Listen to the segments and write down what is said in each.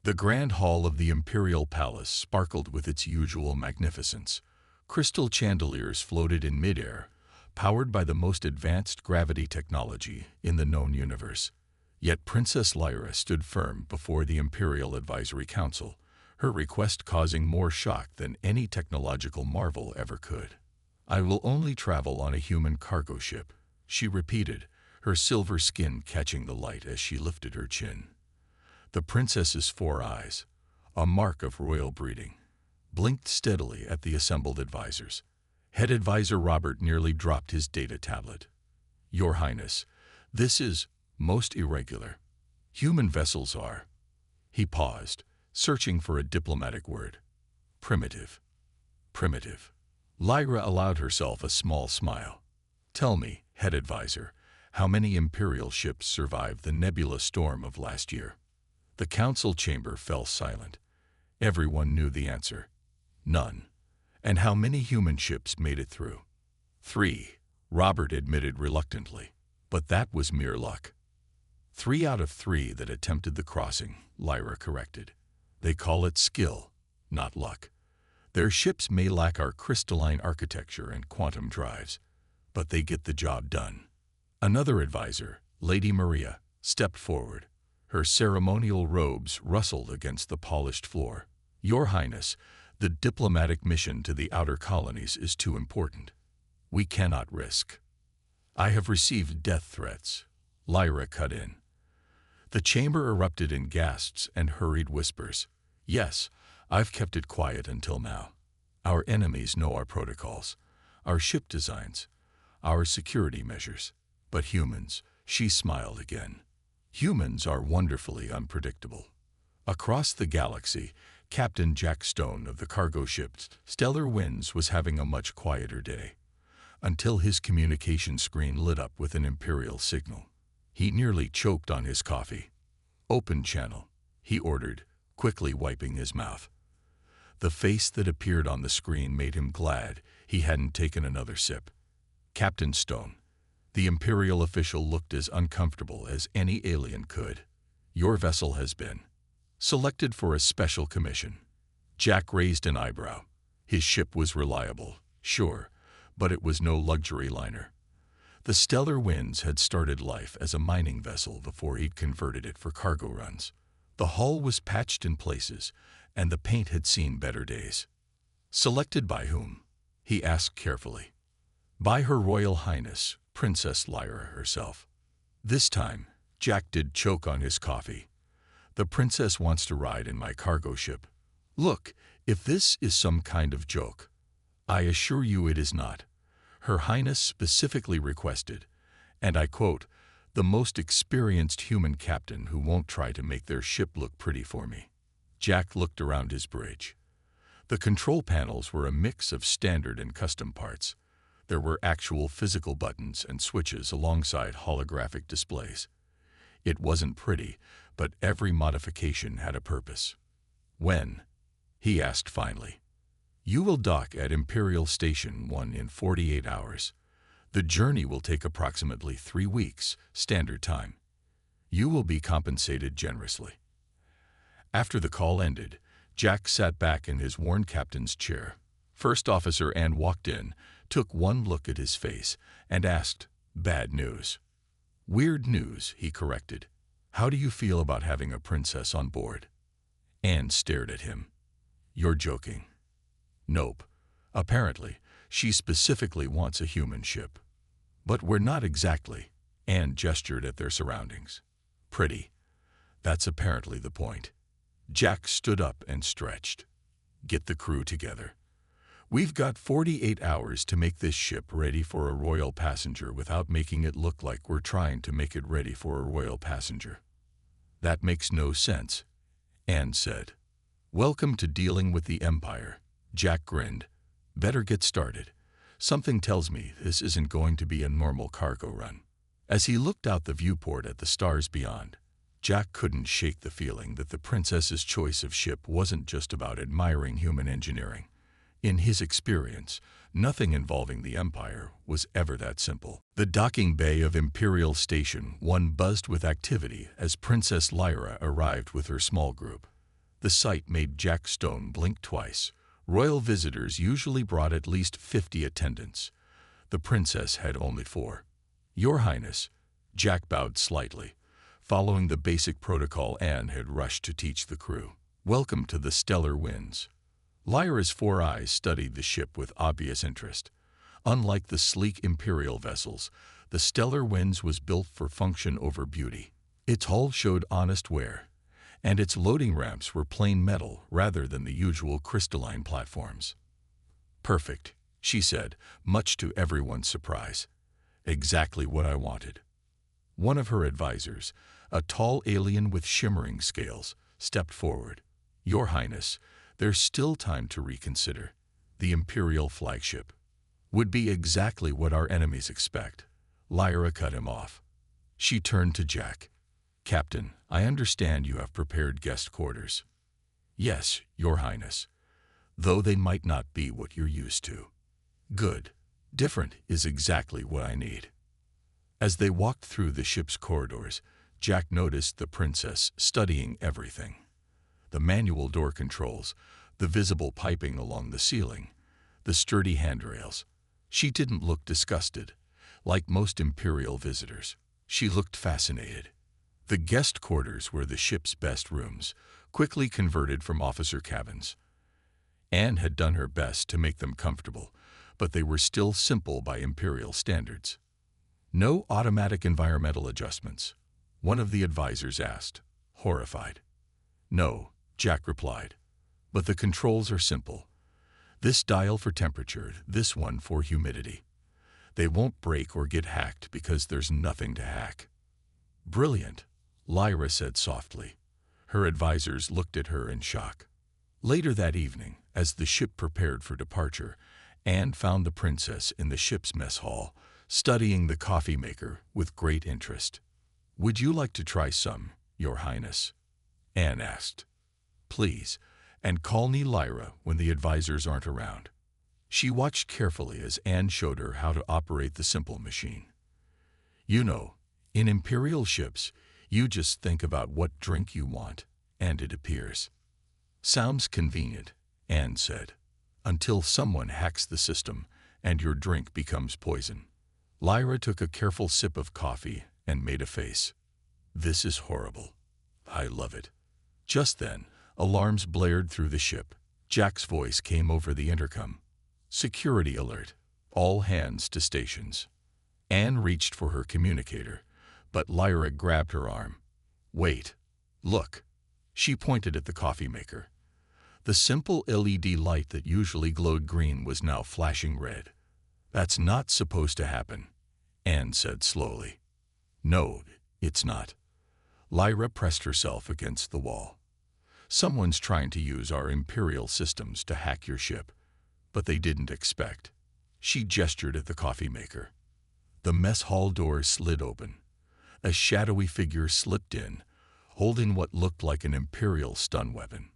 The grand hall of the imperial palace sparkled with its usual magnificence. Crystal chandeliers floated in midair, powered by the most advanced gravity technology in the known universe. Yet Princess Lyra stood firm before the Imperial Advisory Council, her request causing more shock than any technological marvel ever could. "I will only travel on a human cargo ship," she repeated, her silver skin catching the light as she lifted her chin. The princess's 4 eyes, a mark of royal breeding, blinked steadily at the assembled advisors. Head advisor Robert nearly dropped his data tablet. "Your Highness, this is most irregular. Human vessels are—" He paused, searching for a diplomatic word. "Primitive. Primitive." Lyra allowed herself a small smile. "Tell me, head advisor, how many Imperial ships survived the nebula storm of last year?" The council chamber fell silent. Everyone knew the answer. None. "And how many human ships made it through?" "3, Robert admitted reluctantly. "But that was mere luck." "3 out of 3 that attempted the crossing," Lyra corrected. "They call it skill, not luck. Their ships may lack our crystalline architecture and quantum drives, but they get the job done." Another advisor, Lady Maria, stepped forward. Her ceremonial robes rustled against the polished floor. "Your Highness, the diplomatic mission to the outer colonies is too important. We cannot risk." "I have received death threats," Lyra cut in. The chamber erupted in gasps and hurried whispers. "Yes, I've kept it quiet until now. Our enemies know our protocols, our ship designs, our security measures. But humans," she smiled again. "Humans are wonderfully unpredictable." Across the galaxy, Captain Jack Stone of the cargo ship Stellar Winds was having a much quieter day, until his communication screen lit up with an Imperial signal. He nearly choked on his coffee. "Open channel," he ordered, quickly wiping his mouth. The face that appeared on the screen made him glad he hadn't taken another sip. "Captain Stone." The Imperial official looked as uncomfortable as any alien could. "Your vessel has been selected for a special commission." Jack raised an eyebrow. His ship was reliable, sure, but it was no luxury liner. The Stellar Winds had started life as a mining vessel before he'd converted it for cargo runs. The hull was patched in places, and the paint had seen better days. "Selected by whom?" he asked carefully. "By Her Royal Highness, Princess Lyra herself." This time, Jack did choke on his coffee. "The princess wants to ride in my cargo ship." "Look, if this is some kind of joke." "I assure you it is not. Her Highness specifically requested, and I quote, the most experienced human captain who won't try to make their ship look pretty for me." Jack looked around his bridge. The control panels were a mix of standard and custom parts. There were actual physical buttons and switches alongside holographic displays. It wasn't pretty, but every modification had a purpose. "When?" he asked finally. "You will dock at Imperial Station 1 in 48 hours. The journey will take approximately 3 weeks, standard time. You will be compensated generously." After the call ended, Jack sat back in his worn captain's chair. First Officer Ann walked in, took one look at his face, and asked, "Bad news?" "Weird news," he corrected. "How do you feel about having a princess on board?" Ann stared at him. "You're joking." "Nope. Apparently, she specifically wants a human ship." "But we're not exactly." Ann gestured at their surroundings. "Pretty. That's apparently the point." Jack stood up and stretched. "Get the crew together. We've got 48 hours to make this ship ready for a royal passenger without making it look like we're trying to make it ready for a royal passenger." "That makes no sense," Ann said. "Welcome to dealing with the Empire." Jack grinned. "Better get started. Something tells me this isn't going to be a normal cargo run." As he looked out the viewport at the stars beyond, Jack couldn't shake the feeling that the princess's choice of ship wasn't just about admiring human engineering. In his experience, nothing involving the Empire was ever that simple. The docking bay of Imperial Station 1 buzzed with activity as Princess Lyra arrived with her small group. The sight made Jack Stone blink twice. Royal visitors usually brought at least 50 attendants. The princess had only 4. Your Highness, Jack bowed slightly. Following the basic protocol Anne had rushed to teach the crew. Welcome to the Stellar Winds. Lyra's 4 eyes studied the ship with obvious interest. Unlike the sleek Imperial vessels, the Stellar Winds was built for function over beauty. Its hull showed honest wear, and its loading ramps were plain metal rather than the usual crystalline platforms. Perfect, she said, much to everyone's surprise. Exactly what I wanted. One of her advisors, a tall alien with shimmering scales, stepped forward. Your Highness, there's still time to reconsider. The Imperial flagship would be exactly what our enemies expect. Lyra cut him off. She turned to Jack. Captain, I understand you have prepared guest quarters. Yes, Your Highness, though they might not be what you're used to. Good. Different is exactly what I need. As they walked through the ship's corridors, Jack noticed the princess studying everything. The manual door controls, the visible piping along the ceiling, the sturdy handrails. She didn't look disgusted. Like most Imperial visitors, she looked fascinated. The guest quarters were the ship's best rooms, quickly converted from officer cabins. Anne had done her best to make them comfortable, but they were still simple by Imperial standards. No automatic environmental adjustments, one of the advisors asked, horrified. No, Jack replied, but the controls are simple. This dial for temperature, this one for humidity. They won't break or get hacked because there's nothing to hack. Brilliant, Lyra said softly. Her advisors looked at her in shock. Later that evening, as the ship prepared for departure, Anne found the princess in the ship's mess hall, studying the coffee maker with great interest. Would you like to try some, Your Highness? Anne asked. Please, and call me Lyra when the advisors aren't around. She watched carefully as Anne showed her how to operate the simple machine. You know, in Imperial ships, you just think about what drink you want, and it appears. Sounds convenient, Anne said, until someone hacks the system and your drink becomes poison. Lyra took a careful sip of coffee and made a face. This is horrible. I love it. Just then, alarms blared through the ship. Jack's voice came over the intercom. Security alert. All hands to stations. Anne reached for her communicator, but Lyra grabbed her arm. Wait. Look. She pointed at the coffee maker. The simple LED light that usually glowed green was now flashing red. That's not supposed to happen, Anne said slowly. No, it's not. Lyra pressed herself against the wall. Someone's trying to use our Imperial systems to hack your ship, but they didn't expect. She gestured at the coffee maker. The mess hall door slid open. A shadowy figure slipped in, holding what looked like an Imperial stun weapon.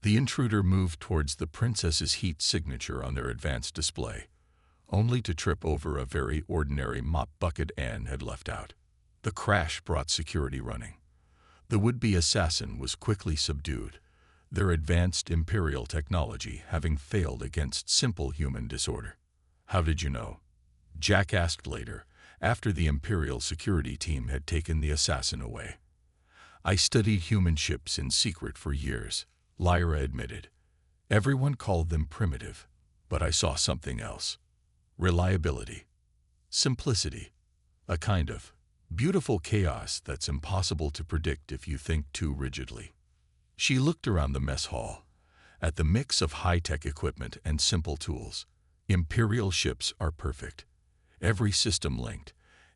The intruder moved towards the princess's heat signature on their advanced display, only to trip over a very ordinary mop bucket Anne had left out. The crash brought security running. The would-be assassin was quickly subdued, their advanced Imperial technology having failed against simple human disorder. How did you know? Jack asked later, after the Imperial security team had taken the assassin away. I studied human ships in secret for years, Lyra admitted. Everyone called them primitive, but I saw something else. Reliability. Simplicity. A kind of beautiful chaos that's impossible to predict if you think too rigidly. She looked around the mess hall, at the mix of high-tech equipment and simple tools. Imperial ships are perfect. Every system linked,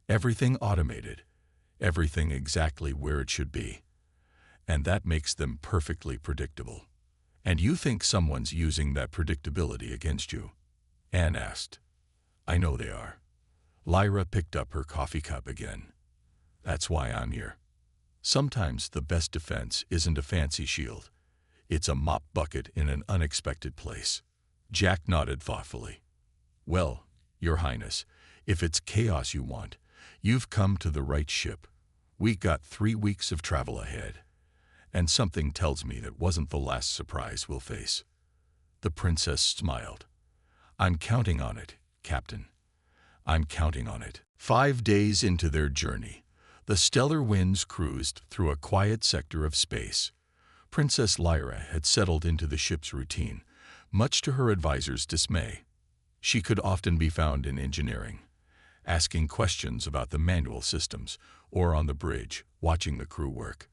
everything automated, everything exactly where it should be. And that makes them perfectly predictable. And you think someone's using that predictability against you? Anne asked. I know they are. Lyra picked up her coffee cup again. That's why I'm here. Sometimes the best defense isn't a fancy shield. It's a mop bucket in an unexpected place. Jack nodded thoughtfully. Well, Your Highness, if it's chaos you want, you've come to the right ship. We got 3 weeks of travel ahead. And something tells me that wasn't the last surprise we'll face. The princess smiled. I'm counting on it, Captain. I'm counting on it. 5 days into their journey, the stellar winds cruised through a quiet sector of space. Princess Lyra had settled into the ship's routine, much to her advisor's dismay. She could often be found in engineering, asking questions about the manual systems, or on the bridge, watching the crew work.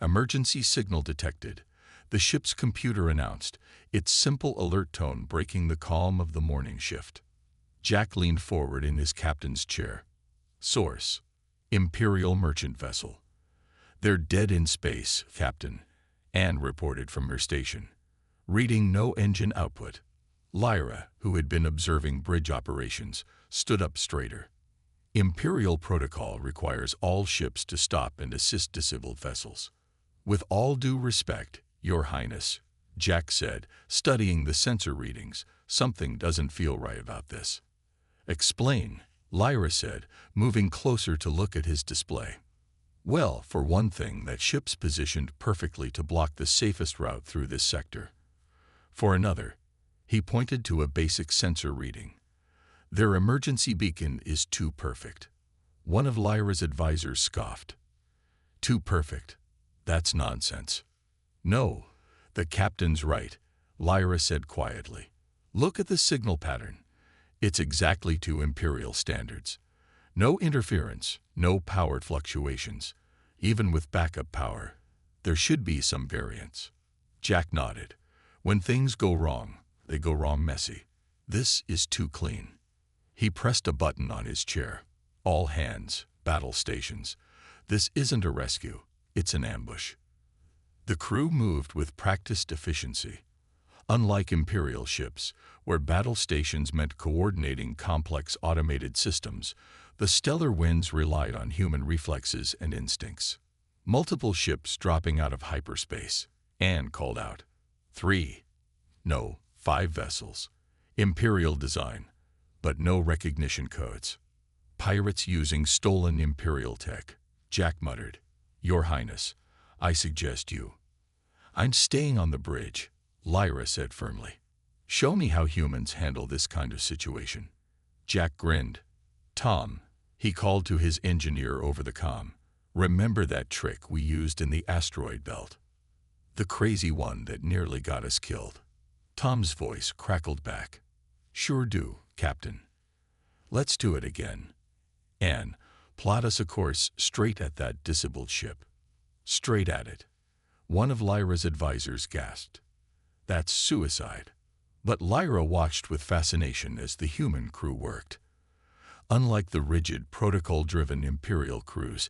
Emergency signal detected. The ship's computer announced, its simple alert tone breaking the calm of the morning shift. Jack leaned forward in his captain's chair. Source: Imperial merchant vessel. They're dead in space, Captain, Anne reported from her station. Reading no engine output. Lyra, who had been observing bridge operations, stood up straighter. Imperial protocol requires all ships to stop and assist disabled vessels. With all due respect, Your Highness, Jack said, studying the sensor readings, something doesn't feel right about this. Explain, Lyra said, moving closer to look at his display. Well, for one thing, that ship's positioned perfectly to block the safest route through this sector. For another, he pointed to a basic sensor reading. Their emergency beacon is too perfect. One of Lyra's advisors scoffed. Too perfect? That's nonsense. No, the captain's right, Lyra said quietly. Look at the signal pattern. It's exactly to Imperial standards. No interference, no power fluctuations. Even with backup power, there should be some variance. Jack nodded. When things go wrong, they go wrong messy. This is too clean. He pressed a button on his chair. All hands, battle stations. This isn't a rescue, it's an ambush. The crew moved with practiced efficiency. Unlike Imperial ships, where battle stations meant coordinating complex automated systems, the stellar winds relied on human reflexes and instincts. Multiple ships dropping out of hyperspace. Anne called out. 3. No, 5 vessels. Imperial design, but no recognition codes. Pirates using stolen Imperial tech. Jack muttered. Your Highness, I suggest you. I'm staying on the bridge, Lyra said firmly. Show me how humans handle this kind of situation. Jack grinned. Tom, he called to his engineer over the comm. Remember that trick we used in the asteroid belt? The crazy one that nearly got us killed. Tom's voice crackled back. Sure do, Captain. Let's do it again. Anne, plot us a course straight at that disabled ship. Straight at it. One of Lyra's advisors gasped. That's suicide. But Lyra watched with fascination as the human crew worked. Unlike the rigid, protocol-driven Imperial crews,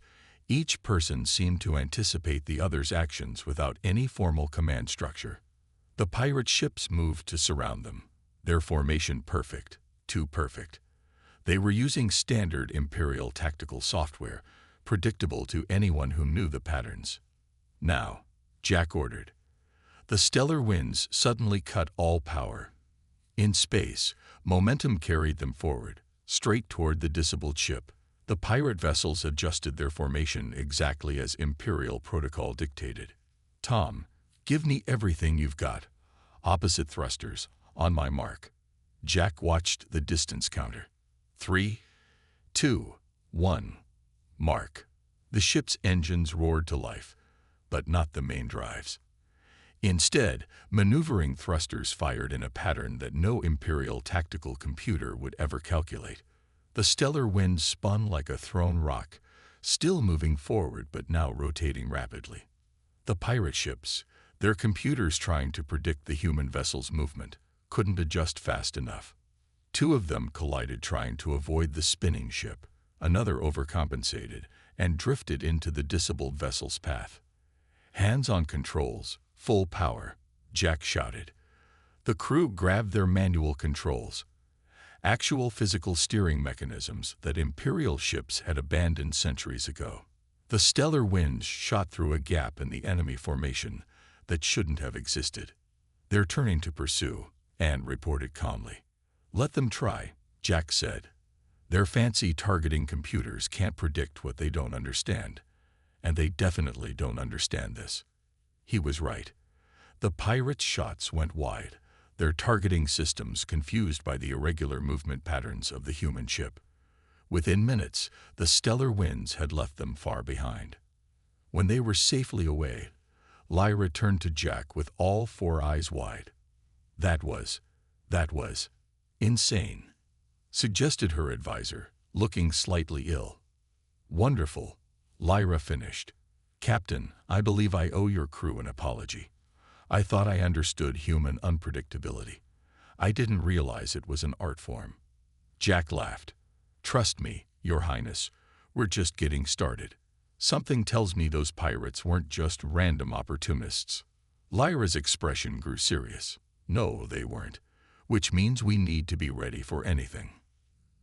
each person seemed to anticipate the other's actions without any formal command structure. The pirate ships moved to surround them, their formation perfect, too perfect. They were using standard Imperial tactical software, predictable to anyone who knew the patterns. Now, Jack ordered. The stellar winds suddenly cut all power. In space, momentum carried them forward, straight toward the disabled ship. The pirate vessels adjusted their formation exactly as Imperial protocol dictated. Tom, give me everything you've got. Opposite thrusters, on my mark. Jack watched the distance counter. 3, 2, 1. Mark. The ship's engines roared to life, but not the main drives. Instead, maneuvering thrusters fired in a pattern that no Imperial tactical computer would ever calculate. The stellar wind spun like a thrown rock, still moving forward but now rotating rapidly. The pirate ships, their computers trying to predict the human vessel's movement, couldn't adjust fast enough. 2 of them collided trying to avoid the spinning ship. Another overcompensated and drifted into the disabled vessel's path. Hands on controls, full power, Jack shouted. The crew grabbed their manual controls, actual physical steering mechanisms that Imperial ships had abandoned centuries ago. The stellar winds shot through a gap in the enemy formation that shouldn't have existed. They're turning to pursue, Anne reported calmly. Let them try, Jack said. Their fancy targeting computers can't predict what they don't understand. and they definitely don't understand this. He was right. The pirates' shots went wide, their targeting systems confused by the irregular movement patterns of the human ship. Within minutes, the stellar winds had left them far behind. When they were safely away, Lyra turned to Jack with all four eyes wide. That was insane, suggested her advisor, looking slightly ill. Wonderful, Lyra finished. Captain, I believe I owe your crew an apology. I thought I understood human unpredictability. I didn't realize it was an art form. Jack laughed. Trust me, Your Highness, we're just getting started. Something tells me those pirates weren't just random opportunists. Lyra's expression grew serious. No, they weren't. Which means we need to be ready for anything.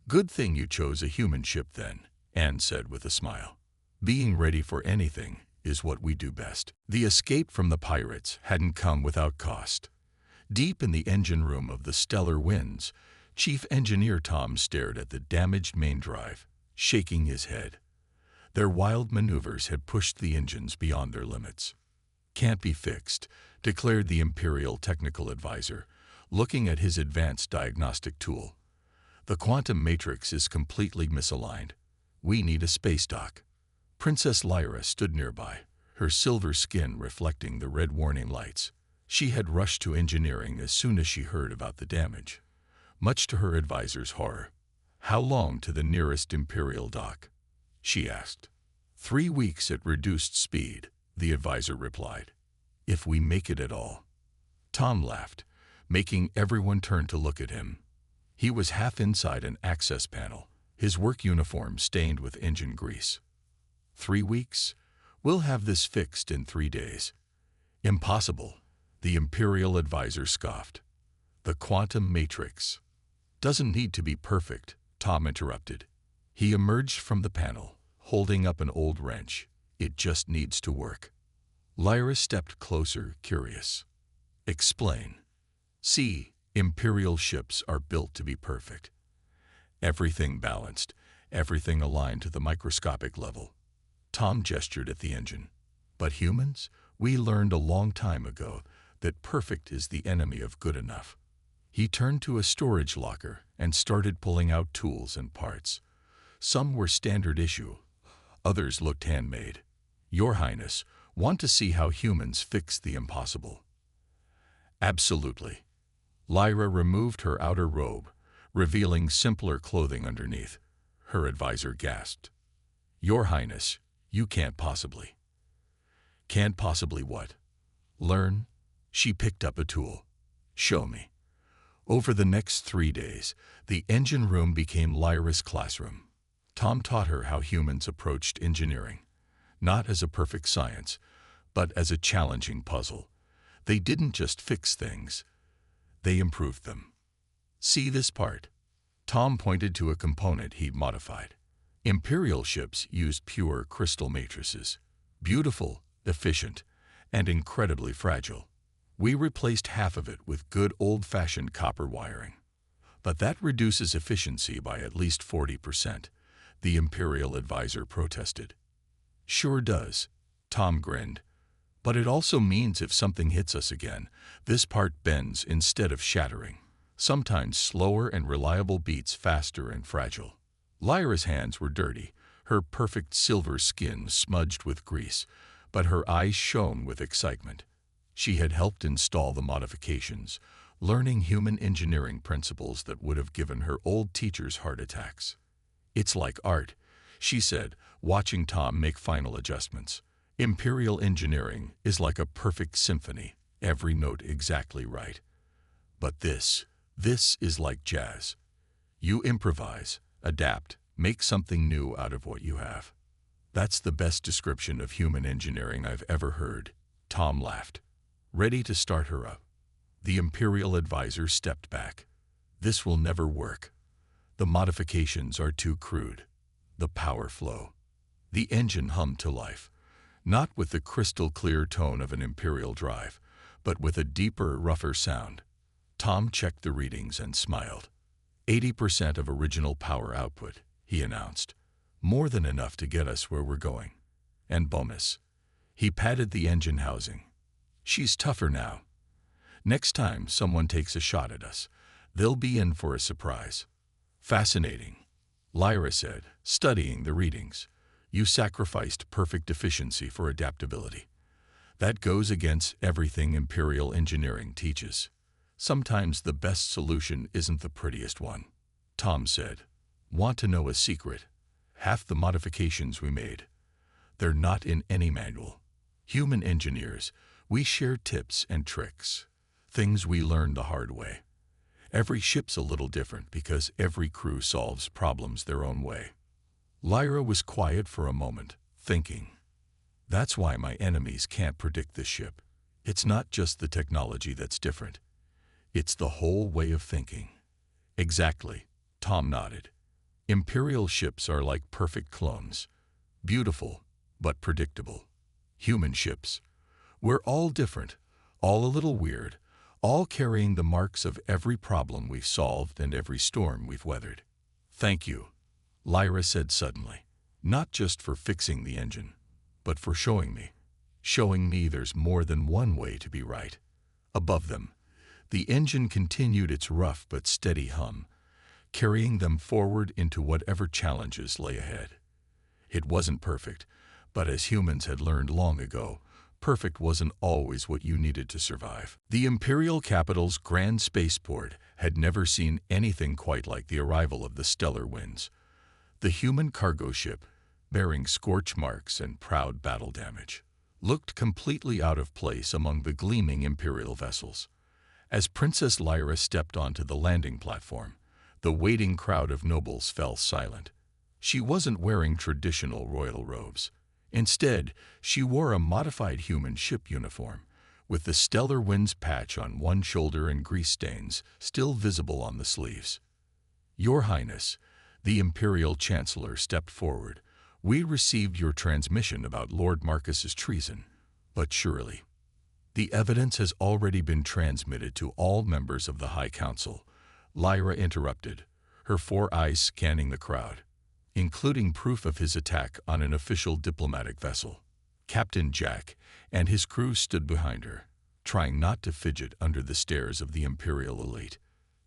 Good thing you chose a human ship then, Anne said with a smile. Being ready for anything is what we do best. The escape from the pirates hadn't come without cost. Deep in the engine room of the Stellar Winds, Chief Engineer Tom stared at the damaged main drive, shaking his head. Their wild maneuvers had pushed the engines beyond their limits. Can't be fixed, declared the Imperial Technical Advisor, looking at his advanced diagnostic tool. The quantum matrix is completely misaligned. We need a space dock. Princess Lyra stood nearby, her silver skin reflecting the red warning lights. She had rushed to engineering as soon as she heard about the damage, much to her advisor's horror. How long to the nearest Imperial dock? She asked. 3 weeks at reduced speed, the advisor replied. If we make it at all. Tom laughed, making everyone turn to look at him. He was half inside an access panel, his work uniform stained with engine grease. 3 weeks? We'll have this fixed in 3 days. Impossible, the Imperial advisor scoffed. The quantum matrix doesn't need to be perfect, Tom interrupted. He emerged from the panel, holding up an old wrench. It just needs to work. Lyra stepped closer, curious. Explain. See, Imperial ships are built to be perfect. Everything balanced, everything aligned to the microscopic level. Tom gestured at the engine. But humans? We learned a long time ago that perfect is the enemy of good enough. He turned to a storage locker and started pulling out tools and parts. Some were standard issue. Others looked handmade. Your Highness, want to see how humans fix the impossible? Absolutely. Lyra removed her outer robe, revealing simpler clothing underneath. Her advisor gasped. Your Highness, you can't possibly. Can't possibly what? Learn? She picked up a tool. Show me. Over the next 3 days, the engine room became Lyra's classroom. Tom taught her how humans approached engineering, not as a perfect science, but as a challenging puzzle. They didn't just fix things, they improved them. See this part? Tom pointed to a component he'd modified. Imperial ships used pure crystal matrices, beautiful, efficient, and incredibly fragile. We replaced half of it with good old-fashioned copper wiring. But that reduces efficiency by at least 40%, the Imperial advisor protested. Sure does, Tom grinned. But it also means if something hits us again, this part bends instead of shattering. Sometimes slower and reliable beats faster and fragile. Lyra's hands were dirty, her perfect silver skin smudged with grease, but her eyes shone with excitement. She had helped install the modifications, learning human engineering principles that would have given her old teachers heart attacks. It's like art, she said, watching Tom make final adjustments. Imperial engineering is like a perfect symphony, every note exactly right. But this is like jazz. You improvise, adapt, make something new out of what you have. That's the best description of human engineering I've ever heard, Tom laughed. Ready to start her up. The Imperial advisor stepped back. This will never work. The modifications are too crude. The power flow. The engine hummed to life, not with the crystal-clear tone of an Imperial drive, but with a deeper, rougher sound. Tom checked the readings and smiled. 80% of original power output, he announced. More than enough to get us where we're going. And bonus. He patted the engine housing. She's tougher now. Next time someone takes a shot at us, they'll be in for a surprise. Fascinating, Lyra said, studying the readings. You sacrificed perfect efficiency for adaptability. That goes against everything Imperial engineering teaches. Sometimes the best solution isn't the prettiest one. Tom said, Want to know a secret? Half the modifications we made, they're not in any manual. Human engineers, we share tips and tricks, things we learned the hard way. Every ship's a little different because every crew solves problems their own way. Lyra was quiet for a moment, thinking. That's why my enemies can't predict this ship. It's not just the technology that's different. It's the whole way of thinking. Exactly, Tom nodded. Imperial ships are like perfect clones. Beautiful, but predictable. Human ships. We're all different, all a little weird, all carrying the marks of every problem we've solved and every storm we've weathered. Thank you, Lyra said suddenly. Not just for fixing the engine, but for showing me there's more than one way to be right. Above them, the engine continued its rough but steady hum, carrying them forward into whatever challenges lay ahead. It wasn't perfect, but as humans had learned long ago, perfect wasn't always what you needed to survive. The Imperial capital's grand spaceport had never seen anything quite like the arrival of the stellar winds. The human cargo ship, bearing scorch marks and proud battle damage, looked completely out of place among the gleaming Imperial vessels. As Princess Lyra stepped onto the landing platform, the waiting crowd of nobles fell silent. She wasn't wearing traditional royal robes. Instead, she wore a modified human ship uniform, with the Stellar Winds patch on one shoulder and grease stains still visible on the sleeves. Your Highness, the Imperial Chancellor stepped forward. We received your transmission about Lord Marcus's treason, but surely. The evidence has already been transmitted to all members of the High Council, Lyra interrupted, her 4 eyes scanning the crowd, including proof of his attack on an official diplomatic vessel. Captain Jack and his crew stood behind her, trying not to fidget under the stares of the Imperial elite.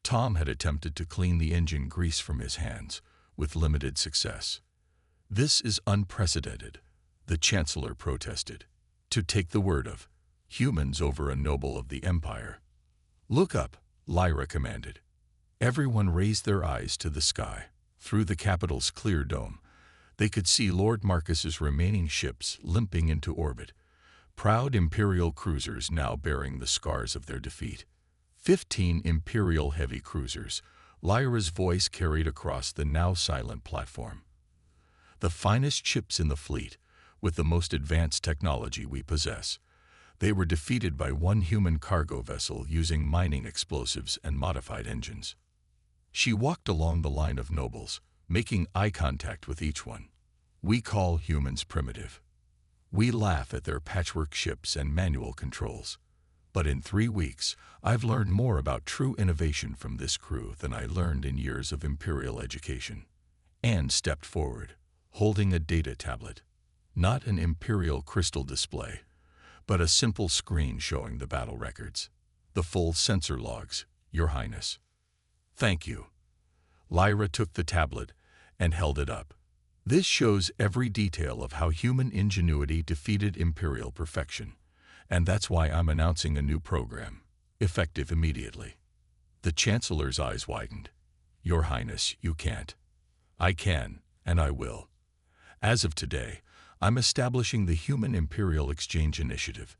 Tom had attempted to clean the engine grease from his hands, with limited success. This is unprecedented, the Chancellor protested. To take the word of humans over a noble of the Empire. Look up, Lyra commanded. Everyone raised their eyes to the sky. Through the capital's clear dome, they could see Lord Marcus's remaining ships limping into orbit, proud Imperial cruisers now bearing the scars of their defeat. 15 Imperial heavy cruisers, Lyra's voice carried across the now silent platform. The finest ships in the fleet, with the most advanced technology we possess. They were defeated by one human cargo vessel using mining explosives and modified engines. She walked along the line of nobles, making eye contact with each one. We call humans primitive. We laugh at their patchwork ships and manual controls. But in 3 weeks, I've learned more about true innovation from this crew than I learned in years of Imperial education. Anne stepped forward, holding a data tablet. Not an Imperial crystal display, but a simple screen showing the battle records. The full sensor logs, Your Highness. Thank you. Lyra took the tablet and held it up. This shows every detail of how human ingenuity defeated Imperial perfection, and that's why I'm announcing a new program, effective immediately. The Chancellor's eyes widened. Your Highness, you can't. I can, and I will. As of today, I'm establishing the Human Imperial Exchange Initiative.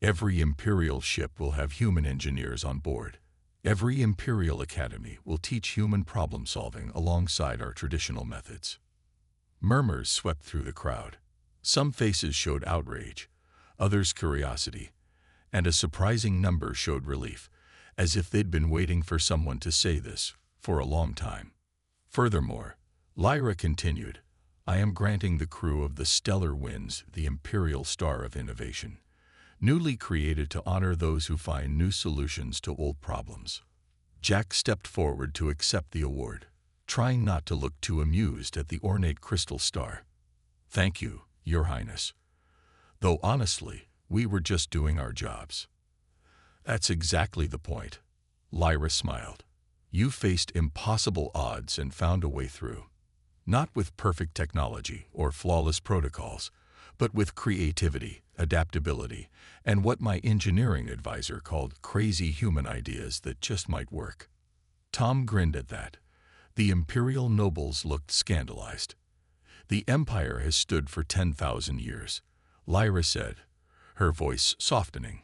Every Imperial ship will have human engineers on board. Every Imperial Academy will teach human problem-solving alongside our traditional methods. Murmurs swept through the crowd. Some faces showed outrage, others curiosity, and a surprising number showed relief, as if they'd been waiting for someone to say this for a long time. Furthermore, Lyra continued, I am granting the crew of the Stellar Winds the Imperial Star of Innovation, newly created to honor those who find new solutions to old problems. Jack stepped forward to accept the award, trying not to look too amused at the ornate crystal star. Thank you, Your Highness. Though honestly, we were just doing our jobs. That's exactly the point. Lyra smiled. You faced impossible odds and found a way through. Not with perfect technology or flawless protocols, but with creativity, adaptability, and what my engineering advisor called crazy human ideas that just might work. Tom grinned at that. The imperial nobles looked scandalized. The Empire has stood for 10,000 years, Lyra said, her voice softening.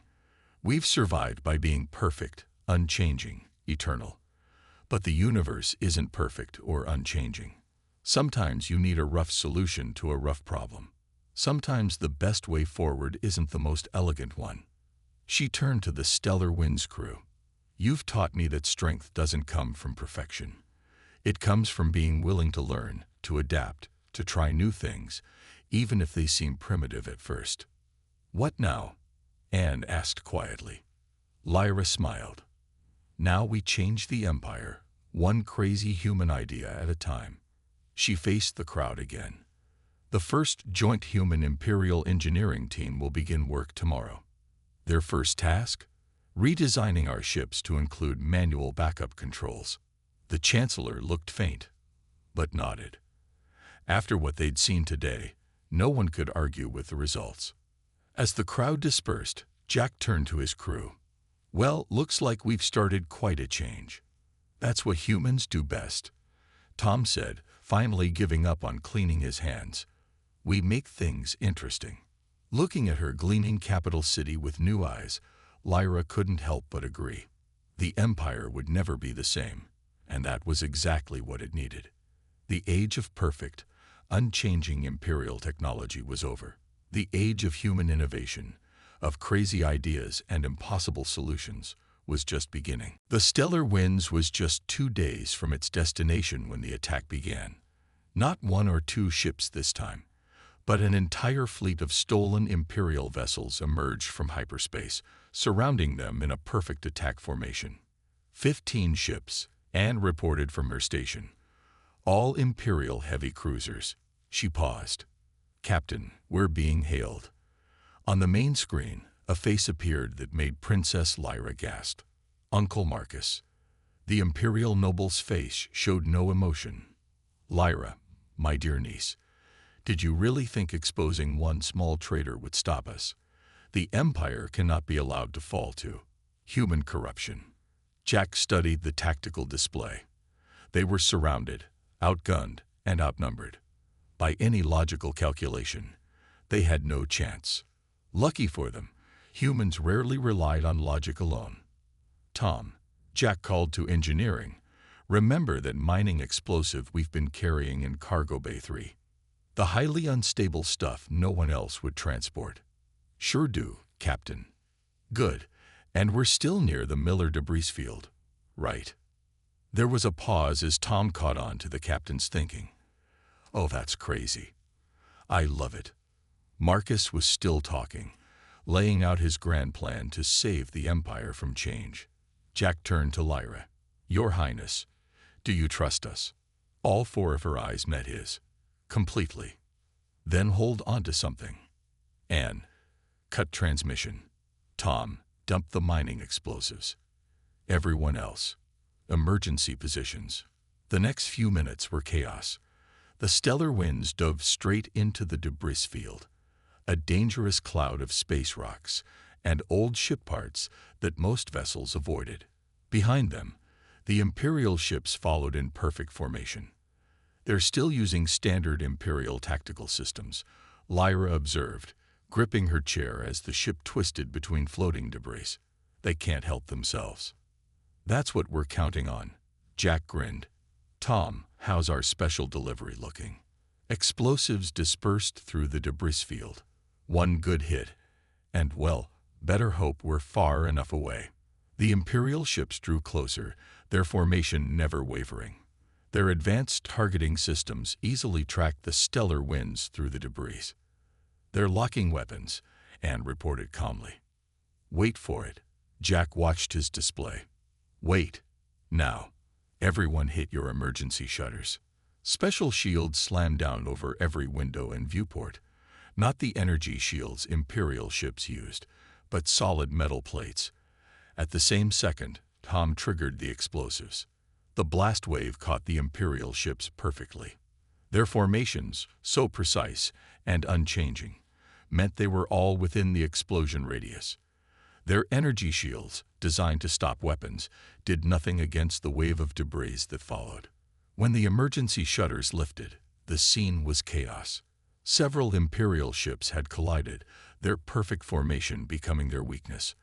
We've survived by being perfect, unchanging, eternal. But the universe isn't perfect or unchanging. Sometimes you need a rough solution to a rough problem. Sometimes the best way forward isn't the most elegant one. She turned to the Stellar Winds crew. You've taught me that strength doesn't come from perfection. It comes from being willing to learn, to adapt, to try new things, even if they seem primitive at first. What now? Anne asked quietly. Lyra smiled. Now we change the Empire, one crazy human idea at a time. She faced the crowd again. The first joint human Imperial engineering team will begin work tomorrow. Their first task? Redesigning our ships to include manual backup controls. The Chancellor looked faint, but nodded. After what they'd seen today, no one could argue with the results. As the crowd dispersed, Jack turned to his crew. Well, looks like we've started quite a change. That's what humans do best, Tom said, finally giving up on cleaning his hands. We make things interesting. Looking at her gleaming capital city with new eyes, Lyra couldn't help but agree. The Empire would never be the same, and that was exactly what it needed. The age of perfect, unchanging Imperial technology was over. The age of human innovation, of crazy ideas and impossible solutions, was just beginning. The Stellar Winds was just 2 days from its destination when the attack began. Not 1 or 2 ships this time, but an entire fleet of stolen Imperial vessels emerged from hyperspace, surrounding them in a perfect attack formation. 15 ships, Anne reported from her station. All Imperial heavy cruisers. She paused. Captain, we're being hailed. On the main screen, a face appeared that made Princess Lyra gasp. Uncle Marcus. The Imperial noble's face showed no emotion. Lyra, my dear niece, did you really think exposing one small traitor would stop us? The Empire cannot be allowed to fall to human corruption. Jack studied the tactical display. They were surrounded, outgunned, and outnumbered. By any logical calculation, they had no chance. Lucky for them, humans rarely relied on logic alone. Tom, Jack called to engineering, remember that mining explosive we've been carrying in Cargo Bay 3. The highly unstable stuff no one else would transport. Sure do, Captain. Good, and we're still near the Miller debris field. Right. There was a pause as Tom caught on to the captain's thinking. Oh, that's crazy. I love it. Marcus was still talking, laying out his grand plan to save the Empire from change. Jack turned to Lyra. Your Highness, do you trust us? All 4 of her eyes met his. Completely. Then hold on to something. Anne, cut transmission. Tom, dump the mining explosives. Everyone else, emergency positions. The next few minutes were chaos. The Stellar Winds dove straight into the debris field, a dangerous cloud of space rocks and old ship parts that most vessels avoided. Behind them, the Imperial ships followed in perfect formation. They're still using standard Imperial tactical systems, Lyra observed, gripping her chair as the ship twisted between floating debris. They can't help themselves. That's what we're counting on. Jack grinned. Tom, how's our special delivery looking? Explosives dispersed through the debris field. One good hit. And, well, better hope we're far enough away. The Imperial ships drew closer, their formation never wavering. Their advanced targeting systems easily tracked the Stellar Winds through the debris. They're locking weapons, Anne reported calmly. Wait for it. Jack watched his display. Wait. Now. Everyone hit your emergency shutters. Special shields slammed down over every window and viewport. Not the energy shields Imperial ships used, but solid metal plates. At the same second, Tom triggered the explosives. The blast wave caught the Imperial ships perfectly. Their formations, so precise and unchanging, meant they were all within the explosion radius. Their energy shields, designed to stop weapons, did nothing against the wave of debris that followed. When the emergency shutters lifted, the scene was chaos. Several Imperial ships had collided, their perfect formation becoming their weakness.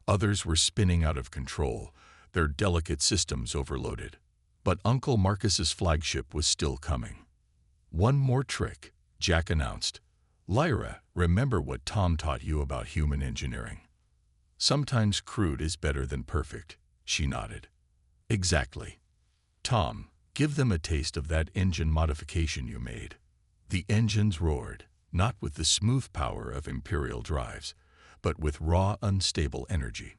Others were spinning out of control, their delicate systems overloaded. But Uncle Marcus's flagship was still coming. "One more trick," Jack announced. "Lyra, remember what Tom taught you about human engineering? Sometimes crude is better than perfect," she nodded. "Exactly. Tom, give them a taste of that engine modification you made." The engines roared, not with the smooth power of Imperial drives, but with raw, unstable energy.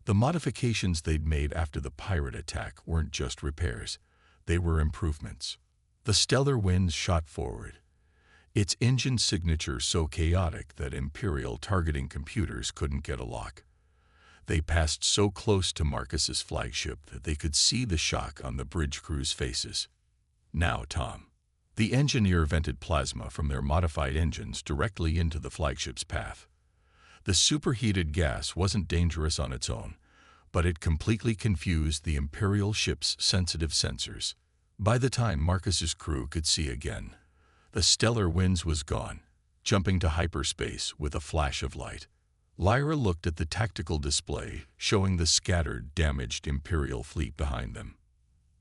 The modifications they'd made after the pirate attack weren't just repairs, they were improvements. The stellar winds shot forward, its engine signature so chaotic that Imperial targeting computers couldn't get a lock. They passed so close to Marcus's flagship that they could see the shock on the bridge crew's faces. "Now, Tom." The engineer vented plasma from their modified engines directly into the flagship's path. The superheated gas wasn't dangerous on its own, but it completely confused the Imperial ship's sensitive sensors. By the time Marcus's crew could see again, the stellar winds was gone, jumping to hyperspace with a flash of light. Lyra looked at the tactical display showing the scattered, damaged Imperial fleet behind them.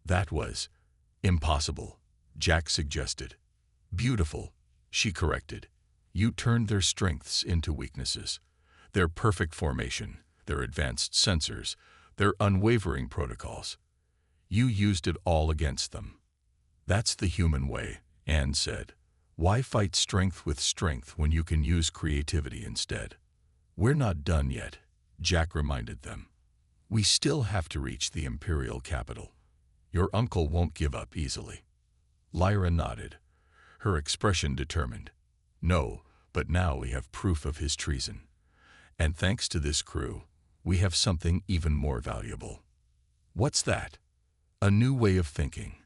"That was impossible," Jack suggested. "Beautiful," she corrected. "You turned their strengths into weaknesses. Their perfect formation, their advanced sensors, their unwavering protocols. You used it all against them." "That's the human way," Anne said. "Why fight strength with strength when you can use creativity instead?" "We're not done yet," Jack reminded them. "We still have to reach the Imperial capital. Your uncle won't give up easily." Lyra nodded, her expression determined. "No, but now we have proof of his treason. And thanks to this crew, we have something even more valuable." "What's that?" "A new way of thinking.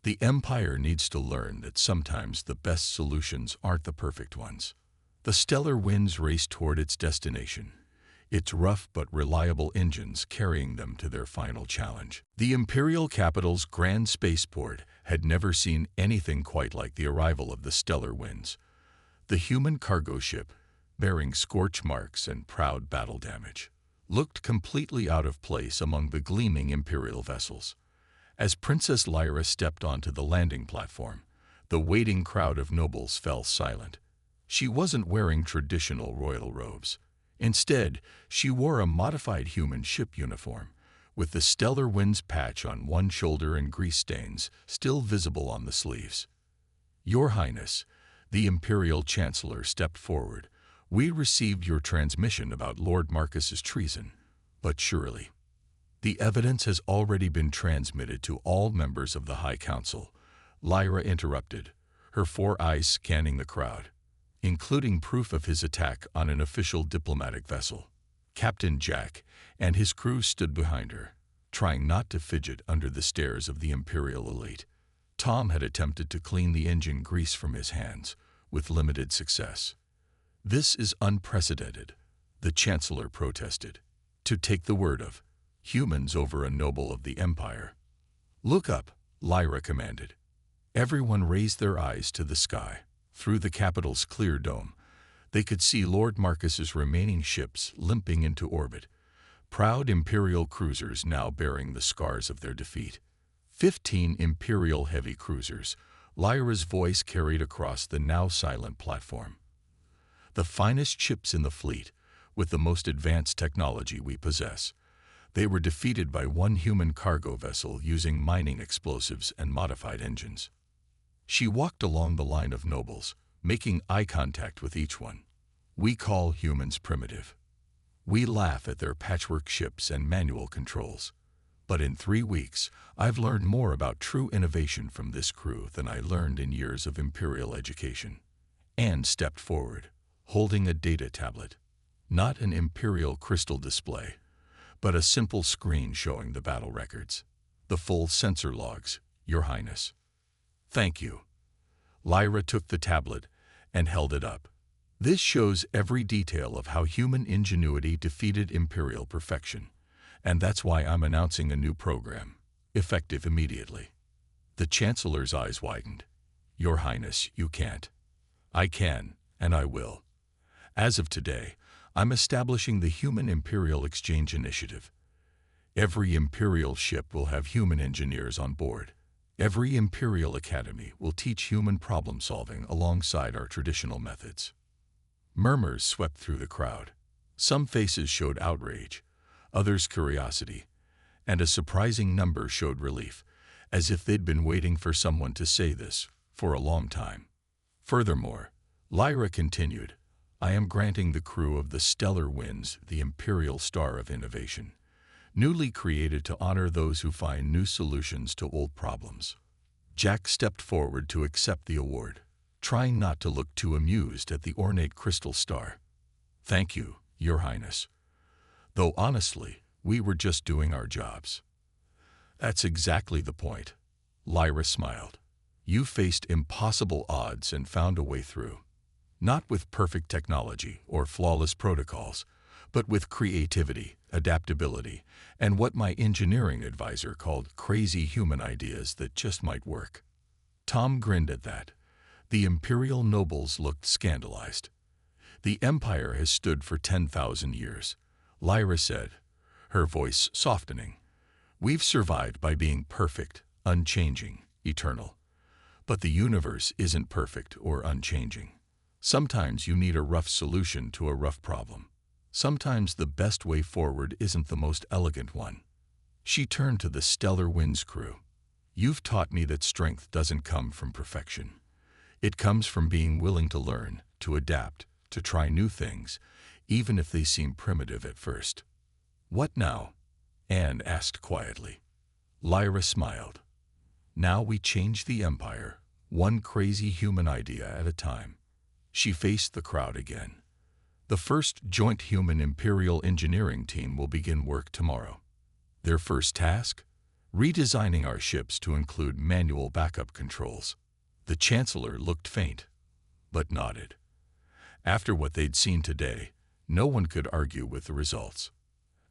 The Empire needs to learn that sometimes the best solutions aren't the perfect ones." The stellar winds raced toward its destination, its rough but reliable engines carrying them to their final challenge. The Imperial capital's grand spaceport had never seen anything quite like the arrival of the stellar winds. The human cargo ship, bearing scorch marks and proud battle damage, looked completely out of place among the gleaming Imperial vessels. As Princess Lyra stepped onto the landing platform, the waiting crowd of nobles fell silent. She wasn't wearing traditional royal robes. Instead, she wore a modified human ship uniform, with the stellar winds patch on one shoulder and grease stains still visible on the sleeves. "Your Highness," the Imperial Chancellor stepped forward, "we received your transmission about Lord Marcus's treason, but surely." "The evidence has already been transmitted to all members of the High Council," Lyra interrupted, her 4 eyes scanning the crowd, "including proof of his attack on an official diplomatic vessel." Captain Jack and his crew stood behind her, trying not to fidget under the stares of the Imperial elite. Tom had attempted to clean the engine grease from his hands, with limited success. "This is unprecedented," the Chancellor protested. "To take the word of humans over a noble of the Empire." "Look up," Lyra commanded. Everyone raised their eyes to the sky. Through the capital's clear dome, they could see Lord Marcus's remaining ships limping into orbit, proud Imperial cruisers now bearing the scars of their defeat. 15 Imperial heavy cruisers, Lyra's voice carried across the now silent platform. "The finest ships in the fleet, with the most advanced technology we possess. They were defeated by one human cargo vessel using mining explosives and modified engines." She walked along the line of nobles, making eye contact with each one. "We call humans primitive. We laugh at their patchwork ships and manual controls. But in 3 weeks, I've learned more about true innovation from this crew than I learned in years of Imperial education. Anne stepped forward, holding a data tablet. Not an imperial crystal display, but a simple screen showing the battle records. The full sensor logs, Your Highness. Thank you. Lyra took the tablet and held it up. This shows every detail of how human ingenuity defeated imperial perfection. And that's why I'm announcing a new program, effective immediately. The Chancellor's eyes widened. Your Highness, you can't. I can, and I will. As of today, I'm establishing the Human Imperial Exchange Initiative. Every Imperial ship will have human engineers on board. Every Imperial Academy will teach human problem-solving alongside our traditional methods. Murmurs swept through the crowd. Some faces showed outrage, others curiosity, and a surprising number showed relief, as if they'd been waiting for someone to say this for a long time. Furthermore, Lyra continued, I am granting the crew of the Stellar Winds the Imperial Star of Innovation, newly created to honor those who find new solutions to old problems. Jack stepped forward to accept the award, trying not to look too amused at the ornate crystal star. Thank you, Your Highness. Though honestly, we were just doing our jobs. That's exactly the point. Lyra smiled. You faced impossible odds and found a way through. Not with perfect technology or flawless protocols, but with creativity, adaptability, and what my engineering advisor called crazy human ideas that just might work. Tom grinned at that. The imperial nobles looked scandalized. The Empire has stood for 10,000 years, Lyra said, her voice softening. We've survived by being perfect, unchanging, eternal. But the universe isn't perfect or unchanging. Sometimes you need a rough solution to a rough problem. Sometimes the best way forward isn't the most elegant one. She turned to the Stellar Winds crew. You've taught me that strength doesn't come from perfection. It comes from being willing to learn, to adapt, to try new things, even if they seem primitive at first. What now? Anne asked quietly. Lyra smiled. Now we change the Empire, one crazy human idea at a time. She faced the crowd again. The first joint human Imperial engineering team will begin work tomorrow. Their first task? Redesigning our ships to include manual backup controls. The Chancellor looked faint, but nodded. After what they'd seen today, no one could argue with the results.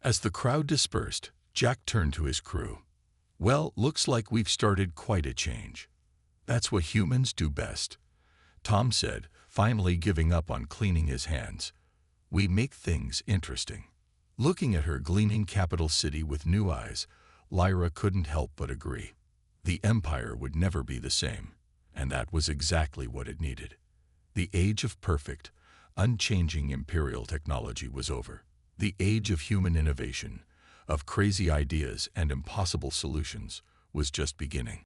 As the crowd dispersed, Jack turned to his crew. Well, looks like we've started quite a change. That's what humans do best, Tom said, finally giving up on cleaning his hands. We make things interesting. Looking at her gleaming capital city with new eyes, Lyra couldn't help but agree. The Empire would never be the same, and that was exactly what it needed. The age of perfect, unchanging imperial technology was over. The age of human innovation, of crazy ideas and impossible solutions, was just beginning.